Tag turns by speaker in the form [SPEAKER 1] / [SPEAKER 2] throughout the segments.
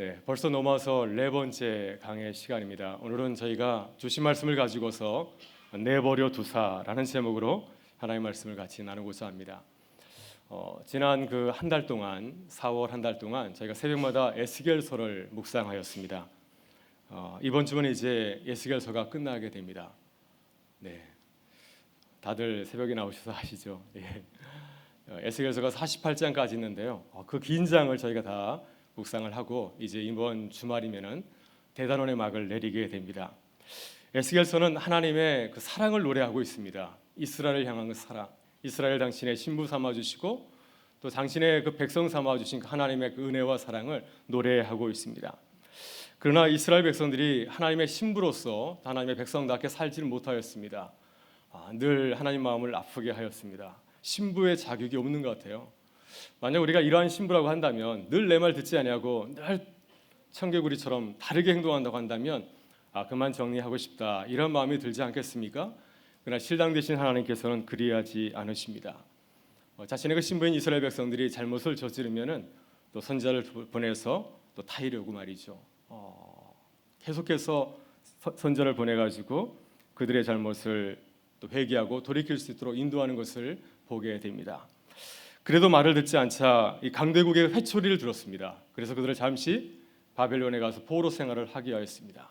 [SPEAKER 1] 네, 벌써 넘어서 네 번째 강의 시간입니다. 오늘은 저희가 주신 말씀을 가지고서 내버려 두사라는 제목으로 하나님의 말씀을 같이 나누고자 합니다. 지난 그 한 달 동안 4월 한 달 동안 저희가 새벽마다 에스겔서를 묵상하였습니다. 이번 주는 이제 에스겔서가 끝나게 됩니다. 네, 다들 새벽에 나오셔서 아시죠? 예. 에스겔서가 48장까지 있는데요. 그 긴 장을 저희가 다 묵상을 하고 이제 이번 주말이면은 대단원의 막을 내리게 됩니다. 에스겔서는 하나님의 그 사랑을 노래하고 있습니다. 이스라엘을 향한 그 사랑, 이스라엘 당신의 신부 삼아 주시고 또 당신의 그 백성 삼아 주신 하나님의 그 은혜와 사랑을 노래하고 있습니다. 그러나 이스라엘 백성들이 하나님의 신부로서 하나님의 백성답게 살지를 못하였습니다. 늘 하나님 마음을 아프게 하였습니다. 신부의 자격이 없는 것 같아요. 만약 우리가 이러한 신부라고 한다면 늘 내 말 듣지 아니하고 늘 청개구리처럼 다르게 행동한다고 한다면 그만 정리하고 싶다 이런 마음이 들지 않겠습니까? 그러나 신랑 되신 하나님께서는 그리하지 않으십니다. 자신의 그 신부인 이스라엘 백성들이 잘못을 저지르면은 또 선지자를 보내서 또 타이려고 말이죠. 계속해서 선지자를 보내가지고 그들의 잘못을 또 회개하고 돌이킬 수 있도록 인도하는 것을 보게 됩니다. 그래도 말을 듣지 않자 이 강대국의 회초리를 들었습니다. 그래서 그들을 잠시 바벨론에 가서 포로 생활을 하게 하였습니다.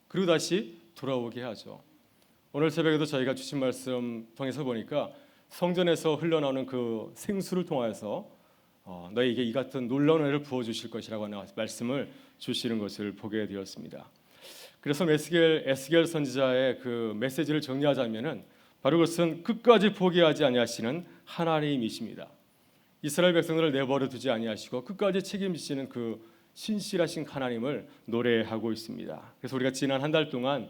[SPEAKER 1] 그리고 다시 돌아오게 하죠. 오늘 새벽에도 저희가 주신 말씀 통해서 보니까 성전에서 흘러나오는 그 생수를 통하여서 너희에게 이 같은 놀라운 은혜를 부어주실 것이라고 하는 말씀을 주시는 것을 보게 되었습니다. 그래서 에스겔 선지자의 그 메시지를 정리하자면은 바로 그것은 끝까지 포기하지 아니하시는 하나님이십니다. 이스라엘 백성들을 내버려 두지 아니하시고 끝까지 책임지시는 그 신실하신 하나님을 노래하고 있습니다. 그래서 우리가 지난 한 달 동안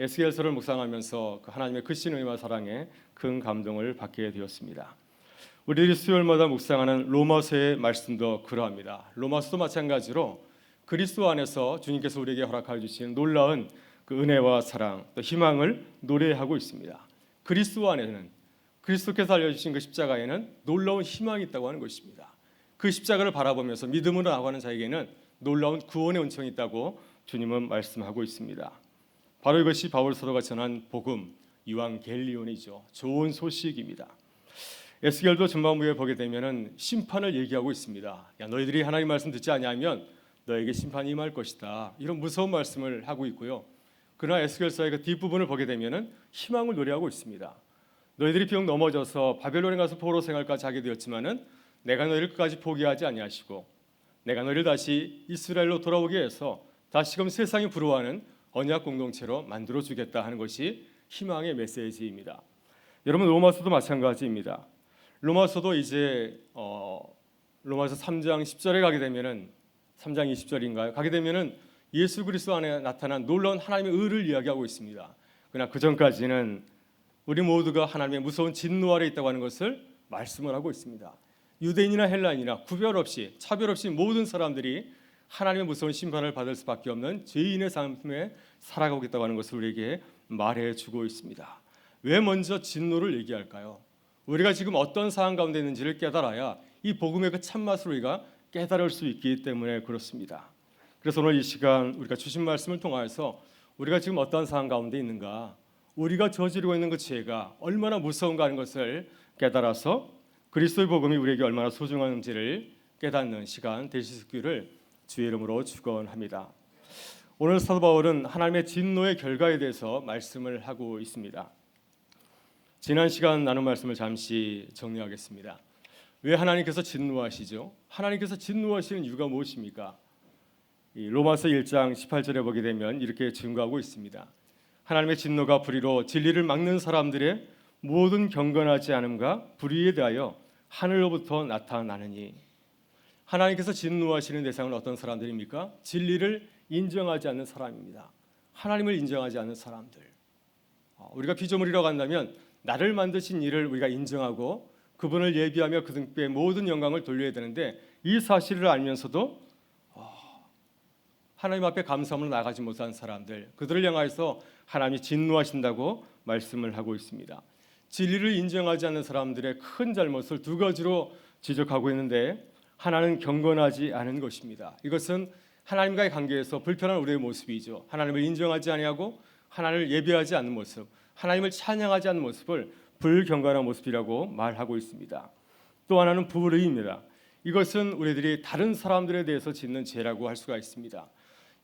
[SPEAKER 1] 에스겔서를 묵상하면서 그 하나님의 크신 은혜와 사랑에 큰 감동을 받게 되었습니다. 우리들이 수요일마다 묵상하는 로마서의 말씀도 그러합니다. 로마서도 마찬가지로 그리스도 안에서 주님께서 우리에게 허락하여 주신 놀라운 그 은혜와 사랑 또 희망을 노래하고 있습니다. 그리스도 안에는 그리스도께서 알려주신 그 십자가에는 놀라운 희망이 있다고 하는 것입니다. 그 십자가를 바라보면서 믿음으로 나아가는 자에게는 놀라운 구원의 은총이 있다고 주님은 말씀하고 있습니다. 바로 이것이 바울 사도가 전한 복음, 이완겔리온이죠. 좋은 소식입니다. 에스겔도 전반부에 보게 되면은 심판을 얘기하고 있습니다. 야, 너희들이 하나님 말씀 듣지 아니하면 너에게 심판이 임할 것이다. 이런 무서운 말씀을 하고 있고요. 그러나 에스겔서의 그 뒷부분을 보게 되면은 희망을 노래하고 있습니다. 너희들이 비록 넘어져서 바벨론에 가서 포로 생활까지 하게 되었지만은 내가 너희를 끝까지 포기하지 아니하시고 내가 너희를 다시 이스라엘로 돌아오게 해서 다시금 세상이 부러워하는 언약 공동체로 만들어 주겠다 하는 것이 희망의 메시지입니다. 여러분 로마서도 마찬가지입니다. 로마서도 이제 로마서 3장 10절에 가게 되면은 3장 20절인가요? 가게 되면은 예수 그리스도 안에 나타난 놀라운 하나님의 의를 이야기하고 있습니다. 그러나 그 전까지는 우리 모두가 하나님의 무서운 진노 아래 있다고 하는 것을 말씀을 하고 있습니다. 유대인이나 헬라인이나 구별 없이 차별 없이 모든 사람들이 하나님의 무서운 심판을 받을 수밖에 없는 죄인의 삶에 살아가고 있다고 하는 것을 우리에게 말해주고 있습니다. 왜 먼저 진노를 얘기할까요? 우리가 지금 어떤 상황 가운데 있는지를 깨달아야 이 복음의 그 참맛을 우리가 깨달을 수 있기 때문에 그렇습니다. 그래서 오늘 이 시간 우리가 주신 말씀을 통해서 우리가 지금 어떤 상황 가운데 있는가, 우리가 저지르고 있는 그 죄가 얼마나 무서운가 하는 것을 깨달아서 그리스도의 복음이 우리에게 얼마나 소중한지를 깨닫는 시간 되실 수 있기를 주의 이름으로 축원합니다. 오늘 사도 바울은 하나님의 진노의 결과에 대해서 말씀을 하고 있습니다. 지난 시간 나눈 말씀을 잠시 정리하겠습니다. 왜 하나님께서 진노하시죠? 하나님께서 진노하시는 이유가 무엇입니까? 로마서 1장 18절에 보게 되면 이렇게 증거하고 있습니다. 하나님의 진노가 불의로 진리를 막는 사람들의 모든 경건하지 않음과 불의에 대하여 하늘로부터 나타나느니. 하나님께서 진노하시는 대상은 어떤 사람들입니까? 진리를 인정하지 않는 사람입니다. 하나님을 인정하지 않는 사람들. 우리가 피조물이라고 한다면 나를 만드신 이를 우리가 인정하고 그분을 예비하며 그 등께 모든 영광을 돌려야 되는데 이 사실을 알면서도 하나님 앞에 감사함으로 나가지 못한 사람들, 그들을 향하여서 하나님이 진노하신다고 말씀을 하고 있습니다. 진리를 인정하지 않는 사람들의 큰 잘못을 두 가지로 지적하고 있는데 하나는 경건하지 않은 것입니다. 이것은 하나님과의 관계에서 불편한 우리의 모습이죠. 하나님을 인정하지 아니하고 하나님을 예배하지 않는 모습, 하나님을 찬양하지 않는 모습을 불경건한 모습이라고 말하고 있습니다. 또 하나는 불의입니다. 이것은 우리들이 다른 사람들에 대해서 짓는 죄라고 할 수가 있습니다.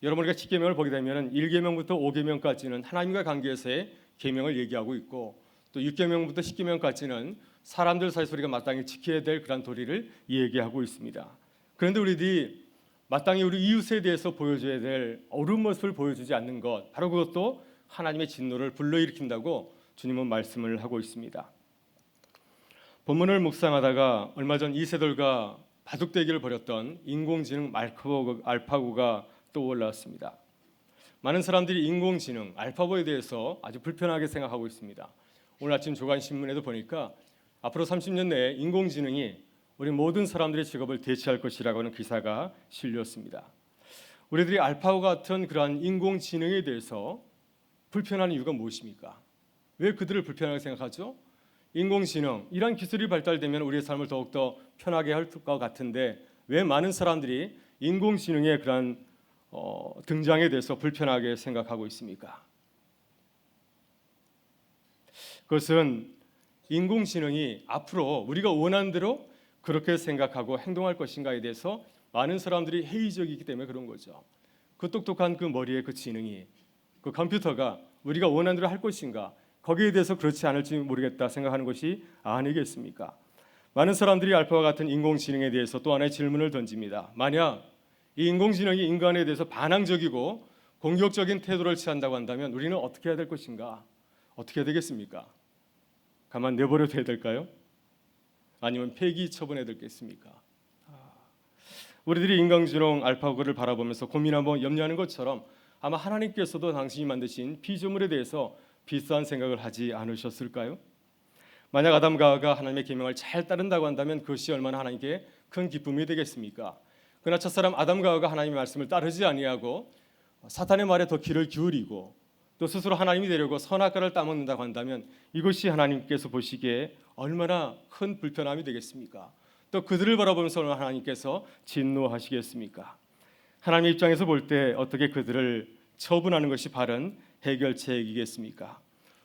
[SPEAKER 1] 여러분, 우리가 10계명을 보게 되면 1계명부터 5계명까지는 하나님과 관계에서의 계명을 얘기하고 있고, 또 6계명부터 10계명까지는 사람들 사이에서 우리가 마땅히 지켜야 될 그런 도리를 얘기하고 있습니다. 그런데 우리들이 마땅히 우리 이웃에 대해서 보여줘야 될 옳은 모습을 보여주지 않는 것, 바로 그것도 하나님의 진노를 불러일으킨다고 주님은 말씀을 하고 있습니다. 본문을 묵상하다가 얼마 전 이세돌과 바둑대기를 벌였던 인공지능 알파고가 떠올랐습니다. 많은 사람들이 인공지능 알파고에 대해서 아주 불편하게 생각하고 있습니다. 오늘 아침 조간신문에도 보니까 앞으로 30년 내에 인공지능이 우리 모든 사람들의 직업을 대체할 것이라고 하는 기사가 실렸습니다. 우리들이 알파고 같은 그러한 인공지능에 대해서 불편한 이유가 무엇입니까? 왜 그들을 불편하게 생각하죠? 인공지능, 이런 기술이 발달되면 우리의 삶을 더욱더 편하게 할 것 같은데 왜 많은 사람들이 인공지능의 그러한 등장에 대해서 불편하게 생각하고 있습니까? 그것은 인공지능이 앞으로 우리가 원하는 대로 그렇게 생각하고 행동할 것인가에 대해서 많은 사람들이 회의적이기 때문에 그런 거죠. 그 똑똑한 그 머리의 그 지능이, 그 컴퓨터가 우리가 원하는 대로 할 것인가, 거기에 대해서 그렇지 않을지 모르겠다 생각하는 것이 아니겠습니까? 많은 사람들이 알파와 같은 인공지능에 대해서 또 하나의 질문을 던집니다. 만약 이 인공지능이 인간에 대해서 반항적이고 공격적인 태도를 취한다고 한다면 우리는 어떻게 해야 될 것인가? 어떻게 해야 되겠습니까? 가만 내버려둬야 될까요? 아니면 폐기 처분해야 되겠습니까? 우리들이 인공지능 알파고를 바라보면서 고민하고 염려하는 것처럼 아마 하나님께서도 당신이 만드신 피조물에 대해서 비슷한 생각을 하지 않으셨을까요? 만약 아담과 하와가 하나님의 계명을 잘 따른다고 한다면 그것이 얼마나 하나님께 큰 기쁨이 되겠습니까? 그러나 첫사람 아담과 하와가 하나님의 말씀을 따르지 아니하고 사탄의 말에 더 귀를 기울이고 또 스스로 하나님이 되려고 선악과를 따먹는다고 한다면 이것이 하나님께서 보시기에 얼마나 큰 불편함이 되겠습니까? 또 그들을 바라보면서 얼마나 하나님께서 진노하시겠습니까? 하나님의 입장에서 볼 때 어떻게 그들을 처분하는 것이 바른 해결책이겠습니까?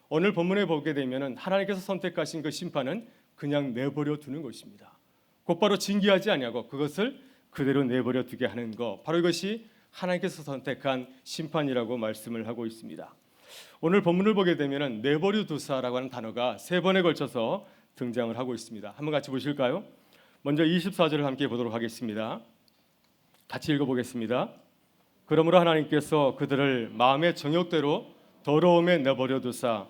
[SPEAKER 1] 오늘 본문에 보게 되면 하나님께서 선택하신 그 심판은 그냥 내버려 두는 것입니다. 곧바로 징계하지 아니하고 그것을 그대로 내버려 두게 하는 것, 바로 이것이 하나님께서 선택한 심판이라고 말씀을 하고 있습니다. 오늘 본문을 보게 되면 내버려 두사라고 하는 단어가 3번에 걸쳐서 등장을 하고 있습니다. 한번 같이 보실까요? 먼저 24절을 함께 보도록 하겠습니다. 같이 읽어보겠습니다. 그러므로 하나님께서 그들을 마음의 정욕대로 더러움에 내버려 두사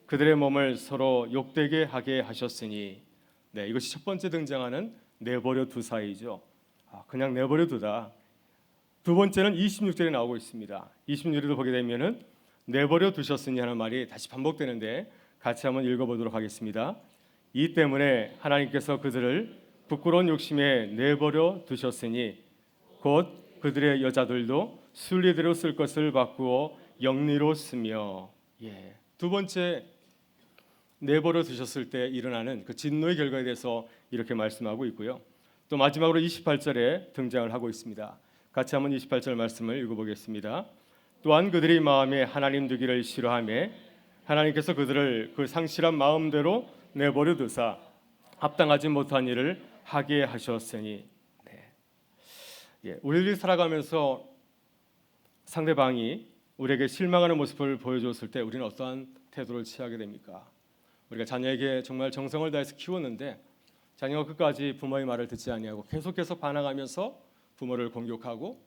[SPEAKER 1] 그들의 몸을 서로 욕되게 하게 하셨으니, 이것이 첫 번째 등장하는 내버려 두사이죠. 그냥 내버려 두다. 두 번째는 26절에 나오고 있습니다. 26절에도 보게 되면은 내버려 두셨으니 하는 말이 다시 반복되는데 같이 한번 읽어보도록 하겠습니다. 이 때문에 하나님께서 그들을 부끄러운 욕심에 내버려 두셨으니 곧 그들의 여자들도 순리대로 쓸 것을 바꾸어 영리로 쓰며. 두 번째 내버려 두셨을 때 일어나는 그 진노의 결과에 대해서 이렇게 말씀하고 있고요. 또 마지막으로 28절에 등장을 하고 있습니다. 같이 한번 28절 말씀을 읽어보겠습니다. 또한 그들이 마음에 하나님 두기를 싫어하며 하나님께서 그들을 그 상실한 마음대로 내버려 두사 합당하지 못한 일을 하게 하셨으니. 우리들이 살아가면서 상대방이 우리에게 실망하는 모습을 보여줬을 때 우리는 어떠한 태도를 취하게 됩니까? 우리가 자녀에게 정말 정성을 다해서 키웠는데 자녀가 끝까지 부모의 말을 듣지 아니하고 계속해서 반항하면서 부모를 공격하고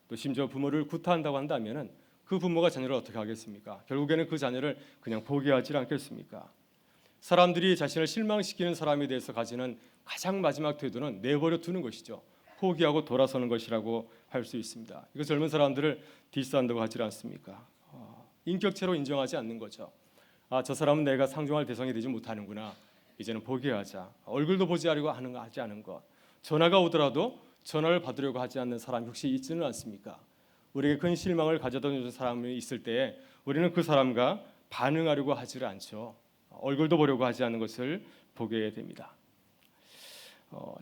[SPEAKER 1] 또 심지어 부모를 구타한다고 한다면 그 부모가 자녀를 어떻게 하겠습니까? 결국에는 그 자녀를 그냥 포기하지 않겠습니까? 사람들이 자신을 실망시키는 사람에 대해서 가지는 가장 마지막 태도는 내버려 두는 것이죠. 포기하고 돌아서는 것이라고 할 수 있습니다. 이거 젊은 사람들을 디스한다고 하지 않습니까? 인격체로 인정하지 않는 거죠. 저 사람은 내가 상종할 대상이 되지 못하는구나. 이제는 포기하자. 얼굴도 보지 하지 않은 것. 전화가 오더라도 전화를 받으려고 하지 않는 사람이 혹시 있지는 않습니까? 우리에게 큰 실망을 가져다 주는 사람이 있을 때 우리는 그 사람과 반응하려고 하지를 않죠. 얼굴도 보려고 하지 않는 것을 보게 됩니다.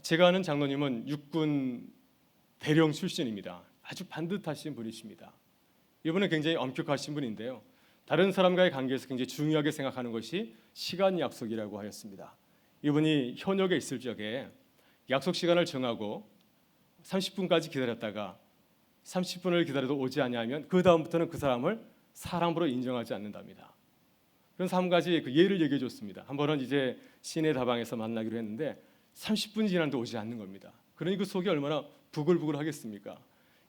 [SPEAKER 1] 제가 아는 장로님은 육군 대령 출신입니다. 아주 반듯하신 분이십니다. 이분은 굉장히 엄격하신 분인데요. 다른 사람과의 관계에서 굉장히 중요하게 생각하는 것이 시간 약속이라고 하였습니다. 이분이 현역에 있을 적에 약속 시간을 정하고 30분까지 기다렸다가 30분을 기다려도 오지 아니하면 그 다음부터는 그 사람을 사람으로 인정하지 않는답니다. 그런 3가지 그 예를 얘기해 줬습니다. 한 번은 이제 시내 다방에서 만나기로 했는데 30분이 지났는데 오지 않는 겁니다. 그러니 그 속이 얼마나 부글부글 하겠습니까?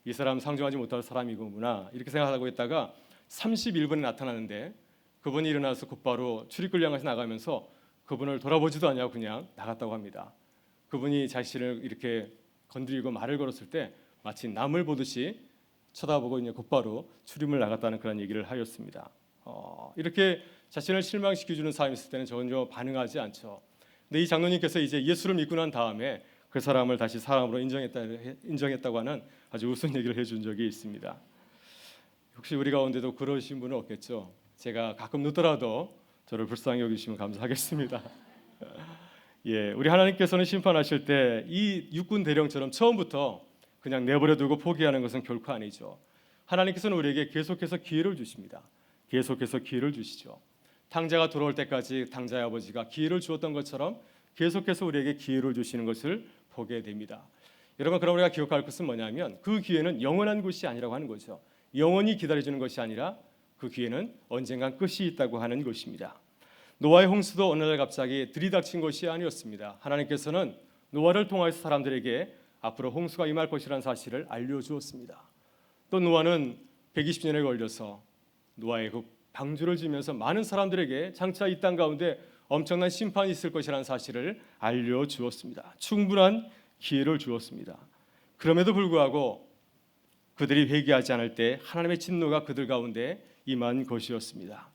[SPEAKER 1] 이 사람 상종하지 못할 사람이구나 이렇게 생각하고 있다가 31분에 나타나는데 그분이 일어나서 곧바로 출입구를 향해서 나가면서 그분을 돌아보지도 않냐고 그냥 나갔다고 합니다. 그분이 자신을 이렇게 건드리고 말을 걸었을 때 마치 남을 보듯이 쳐다보고 이제 곧바로 출입을 나갔다는 그런 얘기를 하였습니다. 이렇게 자신을 실망시켜주는 사람이 있을 때는 전혀 반응하지 않죠. 근데 이 장로님께서 이제 예수를 믿고 난 다음에 그 사람을 다시 사람으로 인정했다고 하는 아주 우스운 얘기를 해준 적이 있습니다. 혹시 우리 가운데도 그러신 분은 없겠죠? 제가 가끔 늦더라도 저를 불쌍히 여기시면 감사하겠습니다. 예, 우리 하나님께서는 심판하실 때 이 육군 대령처럼 처음부터 그냥 내버려두고 포기하는 것은 결코 아니죠. 하나님께서는 우리에게 계속해서 기회를 주십니다. 계속해서 기회를 주시죠. 탕자가 돌아올 때까지 탕자의 아버지가 기회를 주었던 것처럼 계속해서 우리에게 기회를 주시는 것을 보게 됩니다. 여러분, 그럼 우리가 기억할 것은 뭐냐면 그 기회는 영원한 것이 아니라고 하는 거죠. 영원히 기다려주는 것이 아니라 그 기회는 언젠간 끝이 있다고 하는 것입니다. 노아의 홍수도 어느 날 갑자기 들이닥친 것이 아니었습니다. 하나님께서는 노아를 통해서 사람들에게 앞으로 홍수가 임할 것이라는 사실을 알려주었습니다. 또 노아는 120년에 걸려서 노아의 그 방주를 지으면서 많은 사람들에게 장차 이 땅 가운데 엄청난 심판이 있을 것이라는 사실을 알려주었습니다. 충분한 기회를 주었습니다. 그럼에도 불구하고 그들이 회개하지 않을 때 하나님의 진노가 그들 가운데 임한 것이었습니다.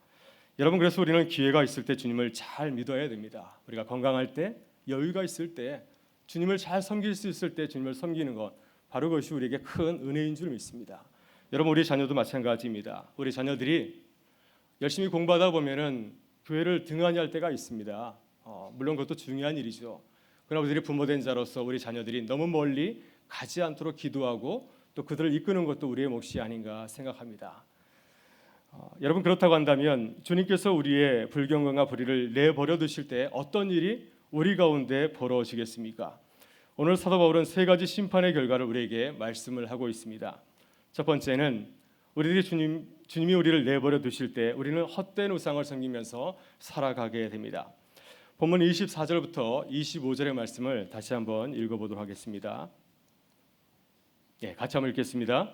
[SPEAKER 1] 여러분, 그래서 우리는 기회가 있을 때 주님을 잘 믿어야 됩니다. 우리가 건강할 때, 여유가 있을 때, 주님을 잘 섬길 수 있을 때 주님을 섬기는 것, 바로 그것이 우리에게 큰 은혜인 줄 믿습니다. 여러분, 우리 자녀도 마찬가지입니다. 우리 자녀들이 열심히 공부하다 보면은 교회를 등한히 할 때가 있습니다. 물론 그것도 중요한 일이죠. 그러나 우리들이 부모된 자로서 우리 자녀들이 너무 멀리 가지 않도록 기도하고 또 그들을 이끄는 것도 우리의 몫이 아닌가 생각합니다. 여러분, 그렇다고 한다면 주님께서 우리의 불경건과 불의를 내버려 두실 때 어떤 일이 우리 가운데 벌어지겠습니까? 오늘 사도 바울은 3가지 심판의 결과를 우리에게 말씀을 하고 있습니다. 첫 번째는 우리들이 주님이 우리를 내버려 두실 때 우리는 헛된 우상을 섬기면서 살아가게 됩니다. 본문 24절부터 25절의 말씀을 다시 한번 읽어보도록 하겠습니다. 같이 한번 읽겠습니다.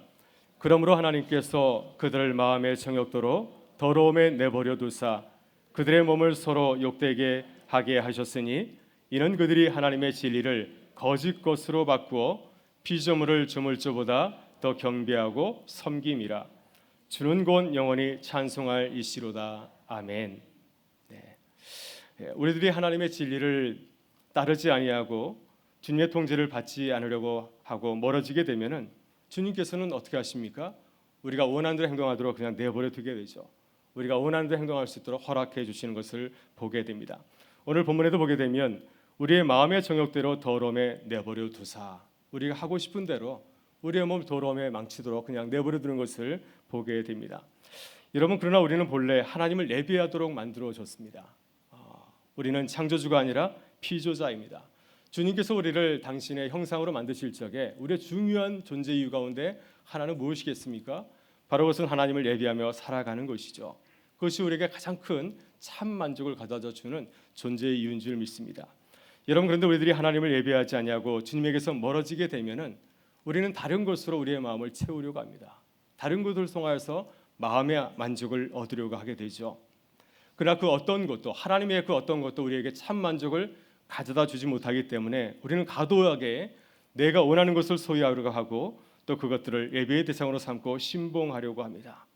[SPEAKER 1] 그러므로 하나님께서 그들을 마음의 정욕도로 더러움에 내버려 두사 그들의 몸을 서로 욕되게 하게 하셨으니 이는 그들이 하나님의 진리를 거짓 것으로 바꾸어 피조물을 조물 자보다 더 경배하고 섬김이라. 주는 곧 영원히 찬송할 이시로다. 아멘. 우리들이 하나님의 진리를 따르지 아니하고 주님의 통제를 받지 않으려고 하고 멀어지게 되면은 주님께서는 어떻게 하십니까? 우리가 원하는 대로 행동하도록 그냥 내버려 두게 되죠. 우리가 원하는 대로 행동할 수 있도록 허락해 주시는 것을 보게 됩니다. 오늘 본문에도 보게 되면 우리의 마음의 정욕대로 더러움에 내버려 두사, 우리가 하고 싶은 대로 우리의 몸 더러움에 망치도록 그냥 내버려 두는 것을 보게 됩니다. 여러분, 그러나 우리는 본래 하나님을 예배하도록 만들어졌습니다. 우리는 창조주가 아니라 피조자입니다. 주님께서 우리를 당신의 형상으로 만드실 적에 우리의 중요한 존재 이유 가운데 하나는 무엇이겠습니까? 바로 그것은 하나님을 예배하며 살아가는 것이죠. 그것이 우리에게 가장 큰 참 만족을 가져다 주는 존재의 이유인 줄 믿습니다. 여러분, 그런데 우리들이 하나님을 예배하지 아니하고 주님에게서 멀어지게 되면은 우리는 다른 것으로 우리의 마음을 채우려고 합니다. 다른 것을 통하여서 마음의 만족을 얻으려고 하게 되죠. 그러나 그 어떤 것도, 하나님의 그 어떤 것도 우리에게 참 만족을 가져다 주지 못하기 때문에 우리는 과도하게 내가 원하는 것을 소유하려고 하고 또 그것들을 예배의 대상으로 삼고 신봉하려고 합니다.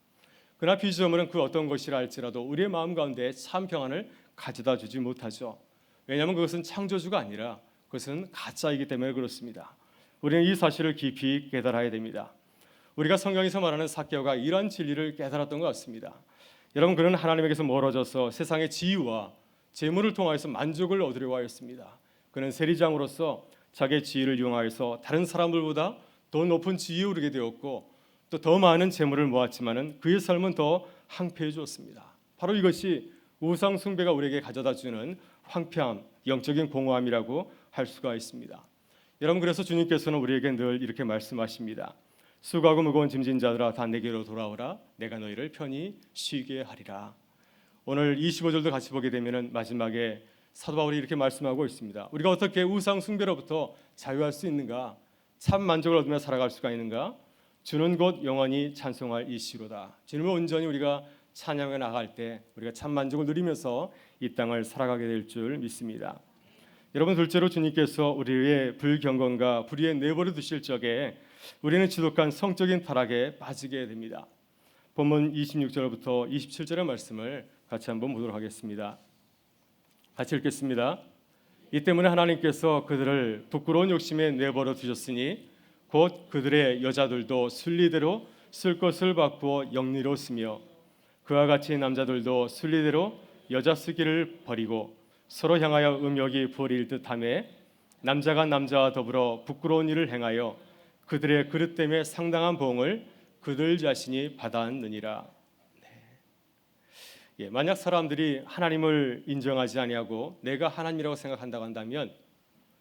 [SPEAKER 1] 그러나 피조물은 그 어떤 것이라 할지라도 우리의 마음 가운데 참 평안을 가져다 주지 못하죠. 왜냐하면 그것은 창조주가 아니라 그것은 가짜이기 때문에 그렇습니다. 우리는 이 사실을 깊이 깨달아야 됩니다. 우리가 성경에서 말하는 삭개오가 이러한 진리를 깨달았던 것 같습니다. 여러분, 그는 하나님에게서 멀어져서 세상의 지위와 재물을 통하여서 만족을 얻으려고 하였습니다. 그는 세리장으로서 자기의 지위를 이용하여서 다른 사람들보다 더 높은 지위에 오르게 되었고 또 더 많은 재물을 모았지만은 그의 삶은 더 황폐해졌습니다. 바로 이것이 우상 숭배가 우리에게 가져다주는 황폐함, 영적인 공허함이라고 할 수가 있습니다. 여러분, 그래서 주님께서는 우리에게 늘 이렇게 말씀하십니다. 수고하고 무거운 짐진 자들아 다 내게로 돌아오라. 내가 너희를 편히 쉬게 하리라. 오늘 25절도 같이 보게 되면은 마지막에 사도 바울이 이렇게 말씀하고 있습니다. 우리가 어떻게 우상 숭배로부터 자유할 수 있는가? 참 만족을 얻으며 살아갈 수가 있는가? 주는 곧 영원히 찬송할 이시로다. 주님을 온전히 우리가 찬양해 나갈 때 우리가 참 만족을 누리면서 이 땅을 살아가게 될 줄 믿습니다. 여러분, 둘째로 주님께서 우리의 불경건과 불의에 내버려 두실 적에 우리는 지독한 성적인 타락에 빠지게 됩니다. 본문 26절부터 27절의 말씀을 같이 한번 보도록 하겠습니다. 같이 읽겠습니다. 이 때문에 하나님께서 그들을 부끄러운 욕심에 내버려 두셨으니 곧 그들의 여자들도 순리대로 쓸 것을 바꾸어 영리로 쓰며 그와 같이 남자들도 순리대로 여자 쓰기를 버리고 서로 향하여 음욕이 부어릴 듯하며 남자가 남자와 더불어 부끄러운 일을 행하여 그들의 그릇됨에 상당한 보응을 그들 자신이 받았느니라. 만약 사람들이 하나님을 인정하지 아니하고 내가 하나님이라고 생각한다고 한다면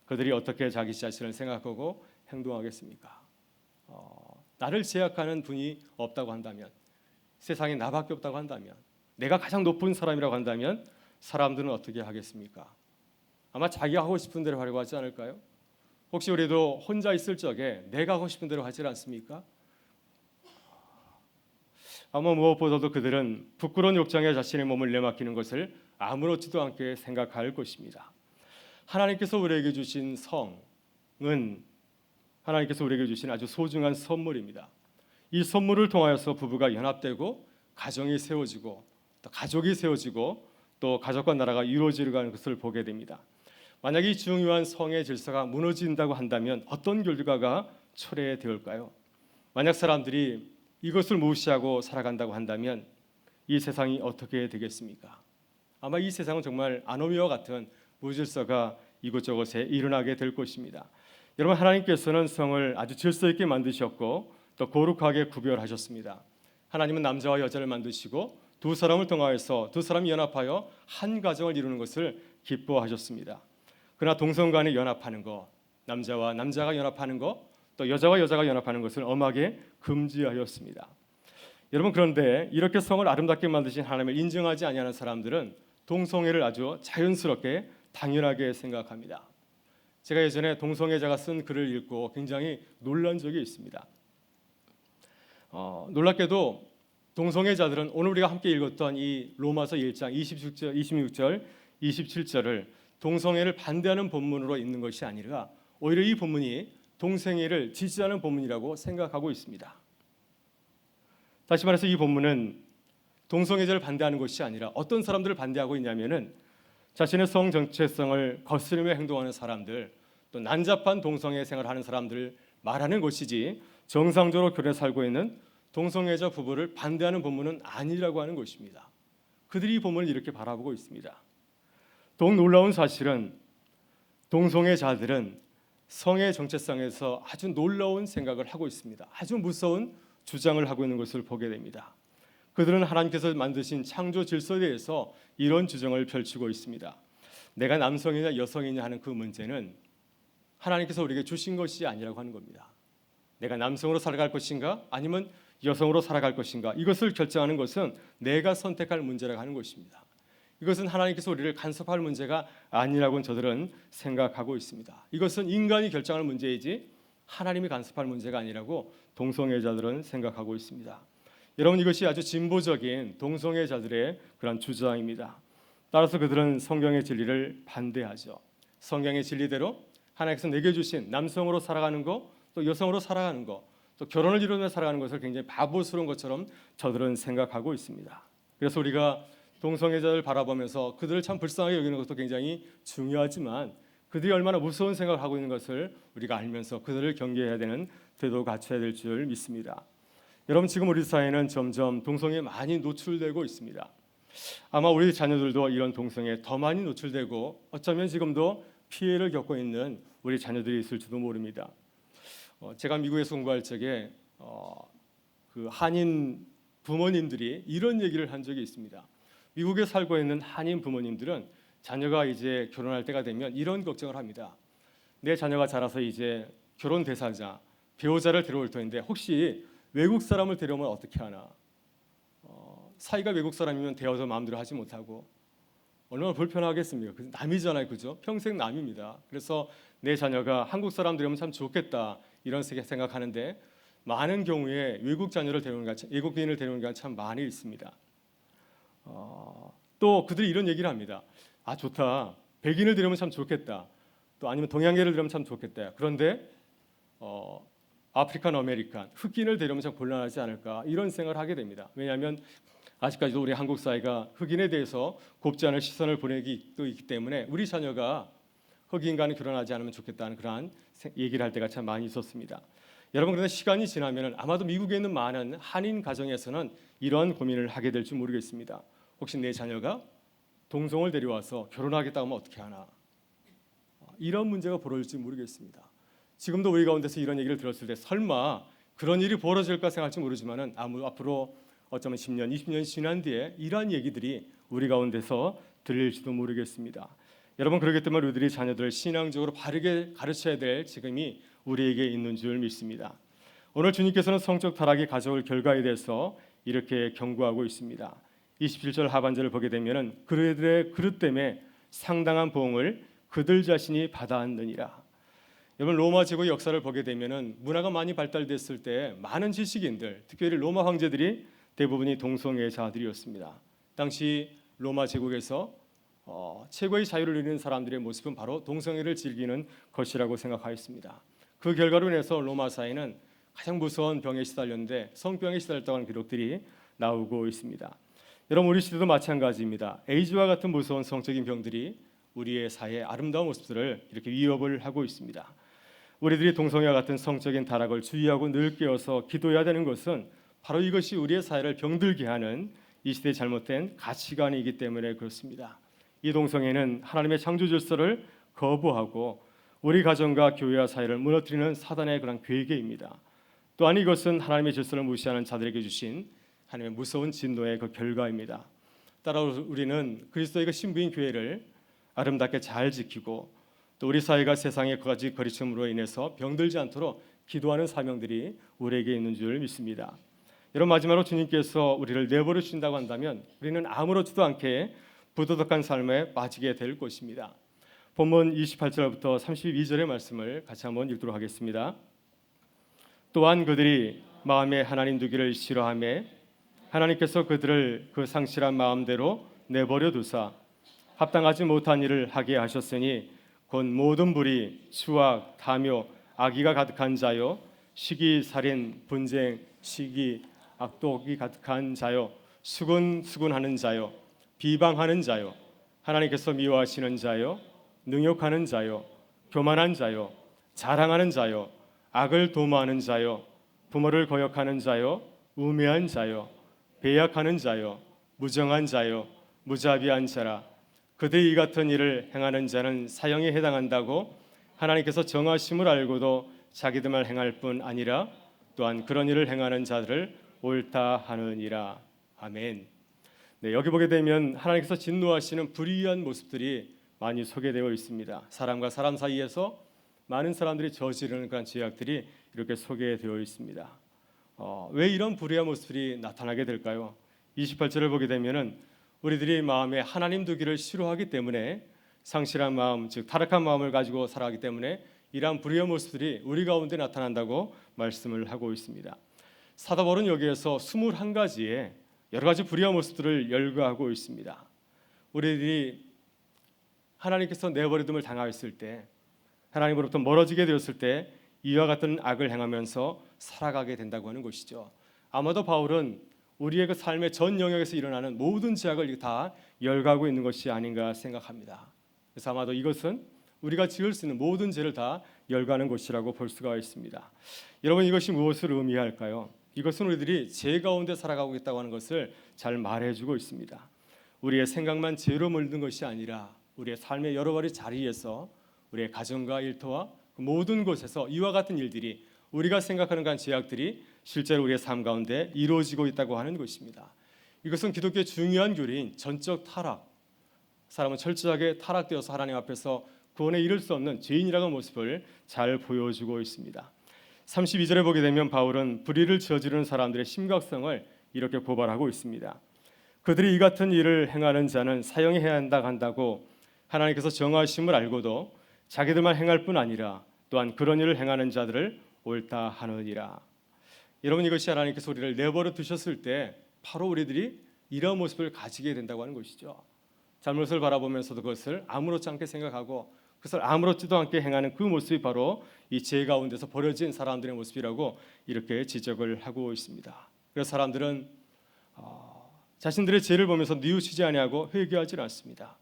[SPEAKER 1] 그들이 어떻게 자기 자신을 생각하고 행동하겠습니까? 나를 제약하는 분이 없다고 한다면, 세상에 나밖에 없다고 한다면, 내가 가장 높은 사람이라고 한다면 사람들은 어떻게 하겠습니까? 아마 자기가 하고 싶은 대로 하려고 하지 않을까요? 혹시 우리도 혼자 있을 적에 내가 하고 싶은 대로 하지 않습니까? 아마 무엇보다도 그들은 부끄러운 욕정에 자신의 몸을 내맡기는 것을 아무렇지도 않게 생각할 것입니다. 하나님께서 우리에게 주신 성은 하나님께서 우리에게 주신 아주 소중한 선물입니다. 이 선물을 통하여서 부부가 연합되고 가정이 세워지고 또 가족이 세워지고 또 가족과 나라가 이루어지는 것을 보게 됩니다. 만약 이 중요한 성의 질서가 무너진다고 한다면 어떤 결과가 초래되올까요? 만약 사람들이 이것을 무시하고 살아간다고 한다면 이 세상이 어떻게 되겠습니까? 아마 이 세상은 정말 아노미와 같은 무질서가 이곳저곳에 일어나게 될 것입니다. 여러분, 하나님께서는 성을 아주 질서 있게 만드셨고 또 거룩하게 구별하셨습니다. 하나님은 남자와 여자를 만드시고 두 사람을 통하여서 두 사람이 연합하여 한 가정을 이루는 것을 기뻐하셨습니다. 그러나 동성 간에 연합하는 것, 남자와 남자가 연합하는 것, 또 여자와 여자가 연합하는 것을 엄하게 금지하였습니다. 여러분, 그런데 이렇게 성을 아름답게 만드신 하나님을 인정하지 아니하는 사람들은 동성애를 아주 자연스럽게 당연하게 생각합니다. 제가 예전에 동성애자가 쓴 글을 읽고 굉장히 놀란 적이 있습니다. 놀랍게도 동성애자들은 오늘 우리가 함께 읽었던 이 로마서 1장 26절, 27절을 동성애를 반대하는 본문으로 읽는 것이 아니라 오히려 이 본문이 동성애를 지지하는 본문이라고 생각하고 있습니다. 다시 말해서 이 본문은 동성애자를 반대하는 것이 아니라 어떤 사람들을 반대하고 있냐면은 자신의 성 정체성을 거스르며 행동하는 사람들, 또 난잡한 동성애 생활을 하는 사람들을 말하는 것이지 정상적으로 교회에 살고 있는 동성애자 부부를 반대하는 본문은 아니라고 하는 것입니다. 그들이 이 본문을 이렇게 바라보고 있습니다. 더욱 놀라운 사실은 동성애자들은 성의 정체성에서 아주 놀라운 생각을 하고 있습니다. 아주 무서운 주장을 하고 있는 것을 보게 됩니다. 그들은 하나님께서 만드신 창조 질서에 대해서 이런 주장을 펼치고 있습니다. 내가 남성이냐 여성이냐 하는 그 문제는 하나님께서 우리에게 주신 것이 아니라고 하는 겁니다. 내가 남성으로 살아갈 것인가 아니면 여성으로 살아갈 것인가, 이것을 결정하는 것은 내가 선택할 문제라고 하는 것입니다. 이것은 하나님께서 우리를 간섭할 문제가 아니라고 저들은 생각하고 있습니다. 이것은 인간이 결정할 문제이지 하나님이 간섭할 문제가 아니라고 동성애자들은 생각하고 있습니다. 여러분, 이것이 아주 진보적인 동성애자들의 그런 주장입니다. 따라서 그들은 성경의 진리를 반대하죠. 성경의 진리대로 하나님께서 내게 주신 남성으로 살아가는 것, 또 여성으로 살아가는 것, 또 결혼을 이루며 살아가는 것을 굉장히 바보스러운 것처럼 저들은 생각하고 있습니다. 그래서 우리가 동성애자를 바라보면서 그들을 참 불쌍하게 여기는 것도 굉장히 중요하지만 그들이 얼마나 무서운 생각을 하고 있는 것을 우리가 알면서 그들을 경계해야 되는 태도를 갖춰야 될 줄 믿습니다. 여러분, 지금 우리 사회는 점점 동성애에 많이 노출되고 있습니다. 아마 우리 자녀들도 이런 동성애에 더 많이 노출되고 어쩌면 지금도 피해를 겪고 있는 우리 자녀들이 있을지도 모릅니다. 제가 미국에서 공부할 적에 그 한인 부모님들이 이런 얘기를 한 적이 있습니다. 미국에 살고 있는 한인 부모님들은 자녀가 이제 결혼할 때가 되면 이런 걱정을 합니다. 내 자녀가 자라서 이제 결혼 대상자, 배우자를 데려올 터인데 혹시 외국 사람을 데려오면 어떻게 하나? 사이가 외국 사람이면 대화도 마음대로 하지 못하고 얼마나 불편하겠습니까? 남이잖아요, 그죠? 평생 남입니다. 그래서 내 자녀가 한국 사람 데려오면 참 좋겠다 이런 생각하는데 많은 경우에 외국인을 데려오는 경우가 참 많이 있습니다. 또 그들이 이런 얘기를 합니다. 아 좋다, 백인을 데려오면 참 좋겠다. 또 아니면 동양계를 데려오면 참 좋겠다. 그런데 아프리칸 아메리칸, 흑인을 데려오면 참 곤란하지 않을까 이런 생각을 하게 됩니다. 왜냐하면 아직까지도 우리 한국 사회가 흑인에 대해서 곱지 않은 시선을 보내고 있기 때문에 우리 자녀가 흑인과는 결혼하지 않으면 좋겠다는 그러한 얘기를 할 때가 참 많이 있었습니다. 여러분 그런데 시간이 지나면 아마도 미국에 있는 많은 한인 가정에서는 이런 고민을 하게 될지 모르겠습니다. 혹시 내 자녀가 동성을 데려와서 결혼하겠다고 하면 어떻게 하나? 이런 문제가 벌어질지 모르겠습니다. 지금도 우리 가운데서 이런 얘기를 들었을 때 설마 그런 일이 벌어질까 생각할지 모르지만은 앞으로 어쩌면 10년, 20년이 지난 뒤에 이러한 얘기들이 우리 가운데서 들릴지도 모르겠습니다. 여러분 그렇기 때문에 우리들이 자녀들을 신앙적으로 바르게 가르쳐야 될 지금이 우리에게 있는 줄 믿습니다. 오늘 주님께서는 성적 타락이 가져올 결과에 대해서 이렇게 경고하고 있습니다. 27절 하반절을 보게 되면은 그들의 그릇 때문에 상당한 보응을 그들 자신이 받아안느니라. 여러분 로마 제국의 역사를 보게 되면은 문화가 많이 발달됐을 때 많은 지식인들, 특별히 로마 황제들이 대부분이 동성애자들이었습니다. 당시 로마 제국에서 최고의 자유를 누리는 사람들의 모습은 바로 동성애를 즐기는 것이라고 생각하였습니다. 그 결과로 인해서 로마 사회는 가장 무서운 병에 시달렸는데 성병에 시달렸다고 하는 기록들이 나오고 있습니다. 여러분 우리 시대도 마찬가지입니다. 에이즈와 같은 무서운 성적인 병들이 우리의 사회의 아름다운 모습들을 이렇게 위협을 하고 있습니다. 우리들이 동성애와 같은 성적인 타락을 주의하고 늘 깨어서 기도해야 되는 것은 바로 이것이 우리의 사회를 병들게 하는 이 시대의 잘못된 가치관이기 때문에 그렇습니다. 이 동성애는 하나님의 창조 질서를 거부하고 우리 가정과 교회와 사회를 무너뜨리는 사단의 그런 괴계입니다. 또한 이것은 하나님의 질서를 무시하는 자들에게 주신 하나님의 무서운 진노의 그 결과입니다. 따라서 우리는 그리스도의 그 신부인 교회를 아름답게 잘 지키고 또 우리 사회가 세상의 그가지 거리침으로 인해서 병들지 않도록 기도하는 사명들이 우리에게 있는 줄 믿습니다. 여러분 마지막으로 주님께서 우리를 내버려 주신다고 한다면 우리는 아무렇지도 않게 부도덕한 삶에 빠지게 될 것입니다. 본문 28절부터 32절의 말씀을 같이 한번 읽도록 하겠습니다. 또한 그들이 마음에 하나님 두기를 싫어하며 하나님께서 그들을 그 상실한 마음대로 내버려 두사 합당하지 못한 일을 하게 하셨으니 곧 모든 불의, 수악, 탐욕, 악의가 가득한 자요 시기, 살인, 분쟁, 시기, 악독이 가득한 자요 수군수군하는 자요 비방하는 자요 하나님께서 미워하시는 자요 능욕하는 자요 교만한 자요 자랑하는 자요 악을 도모하는 자요 부모를 거역하는 자요 우매한 자요 배약하는 자요 무정한 자요 무자비한 자라. 그들이 이 같은 일을 행하는 자는 사형에 해당한다고 하나님께서 정하심을 알고도 자기들만 행할 뿐 아니라 또한 그런 일을 행하는 자들을 옳다 하느니라. 아멘. 네, 여기 보게 되면 하나님께서 진노하시는 불의한 모습들이 많이 소개되어 있습니다. 사람과 사람 사이에서 많은 사람들이 저지르는 그런 죄악들이 이렇게 소개되어 있습니다. 왜 이런 불의한 모습들이 나타나게 될까요? 28절을 보게 되면은 우리들이 마음에 하나님 두기를 싫어하기 때문에 상실한 마음, 즉 타락한 마음을 가지고 살아가기 때문에 이러한 불의한 모습들이 우리 가운데 나타난다고 말씀을 하고 있습니다. 사도 바울은 여기에서 21가지의 여러 가지 불의한 모습들을 열거하고 있습니다. 우리들이 하나님께서 내버려둠을 당하였을 때, 하나님으로부터 멀어지게 되었을 때 이와 같은 악을 행하면서 살아가게 된다고 하는 것이죠. 아마도 바울은 우리의 그 삶의 전 영역에서 일어나는 모든 죄악을 다 열거하고 있는 것이 아닌가 생각합니다. 그래서 아마도 이것은 우리가 지을 수 있는 모든 죄를 다 열거하는 것이라고 볼 수가 있습니다. 여러분 이것이 무엇을 의미할까요? 이것은 우리들이 죄 가운데 살아가고 있다고 하는 것을 잘 말해주고 있습니다. 우리의 생각만 죄로 물든 것이 아니라 우리의 삶의 여러 가지 자리에서 우리의 가정과 일터와 모든 곳에서 이와 같은 일들이 우리가 생각하는 그런 제약들이 실제로 우리의 삶 가운데 이루어지고 있다고 하는 것입니다. 이것은 기독교의 중요한 교리인 전적 타락, 사람은 철저하게 타락되어서 하나님 앞에서 구원에 이를 수 없는 죄인이라는 모습을 잘 보여주고 있습니다. 32절에 보게 되면 바울은 불의를 저지르는 사람들의 심각성을 이렇게 고발하고 있습니다. 그들이 이 같은 일을 행하는 자는 사형해야 한다고 하나님께서 정하심을 알고도 자기들만 행할 뿐 아니라 또한 그런 일을 행하는 자들을 옳다 하느니라. 여러분, 이것이 하나님께서 우리를 내버려 두셨을 때 바로 우리들이 이러한 모습을 가지게 된다고 하는 것이죠. 잘못을 바라보면서도 그것을 아무렇지 않게 생각하고 그것을 아무렇지도 않게 행하는 그 모습이 바로 이 죄 가운데서 버려진 사람들의 모습이라고 이렇게 지적을 하고 있습니다. 그래서 사람들은 자신들의 죄를 보면서 뉘우치지 아니하고 회개하지 않습니다.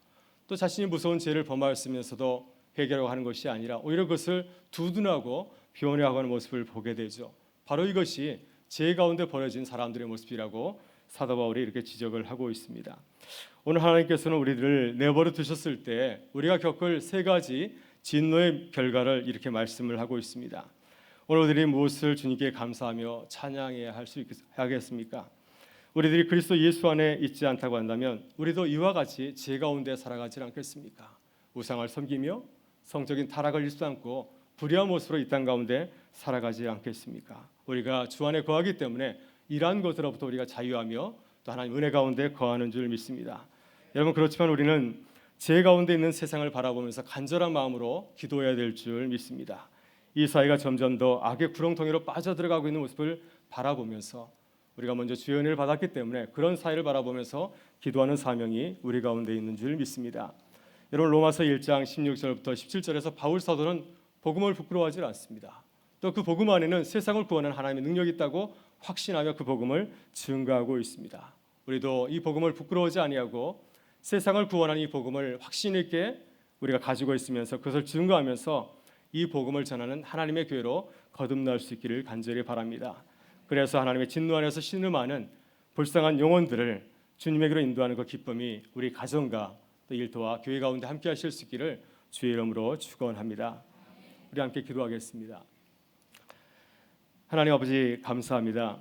[SPEAKER 1] 또 자신이 무서운 죄를 범하였으면서도 회개하려고 하는 것이 아니라 오히려 그것을 두둔하고 변호하고 하는 모습을 보게 되죠. 바로 이것이 죄 가운데 버려진 사람들의 모습이라고 사도 바울이 이렇게 지적을 하고 있습니다. 오늘 하나님께서는 우리들을 내버려 두셨을 때 우리가 겪을 세 가지 진노의 결과를 이렇게 말씀을 하고 있습니다. 오늘 우리들이 무엇을 주님께 감사하며 찬양해야 할 수 있겠습니까? 우리들이 그리스도 예수 안에 있지 않다고 한다면 우리도 이와 같이 죄 가운데 살아가지 않겠습니까? 우상을 섬기며 성적인 타락을 잃지 않고 불의한 모습으로 이 땅 가운데 살아가지 않겠습니까? 우리가 주 안에 거하기 때문에 이러한 것으로부터 우리가 자유하며 또 하나님 은혜 가운데 거하는 줄 믿습니다. 여러분, 그렇지만 우리는 죄 가운데 있는 세상을 바라보면서 간절한 마음으로 기도해야 될 줄 믿습니다. 이 사회가 점점 더 악의 구렁텅이로 빠져들어가고 있는 모습을 바라보면서 우리가 먼저 주의 은혜를 받았기 때문에 그런 사회를 바라보면서 기도하는 사명이 우리 가운데 있는 줄 믿습니다. 여러분, 로마서 1장 16절부터 17절에서 바울 사도는 복음을 부끄러워하지 않습니다. 또 그 복음 안에는 세상을 구원하는 하나님의 능력이 있다고 확신하며 그 복음을 증거하고 있습니다. 우리도 이 복음을 부끄러워하지 아니하고 세상을 구원하는 이 복음을 확신 있게 우리가 가지고 있으면서 그것을 증거하면서 이 복음을 전하는 하나님의 교회로 거듭날 수 있기를 간절히 바랍니다. 그래서 하나님의 진노 안에서 신음하는 불쌍한 영혼들을 주님에게로 인도하는 그 기쁨이 우리 가정과 또 일터와 교회 가운데 함께 하실 수 있기를 주의 이름으로 축원합니다. 우리 함께 기도하겠습니다. 하나님 아버지, 감사합니다.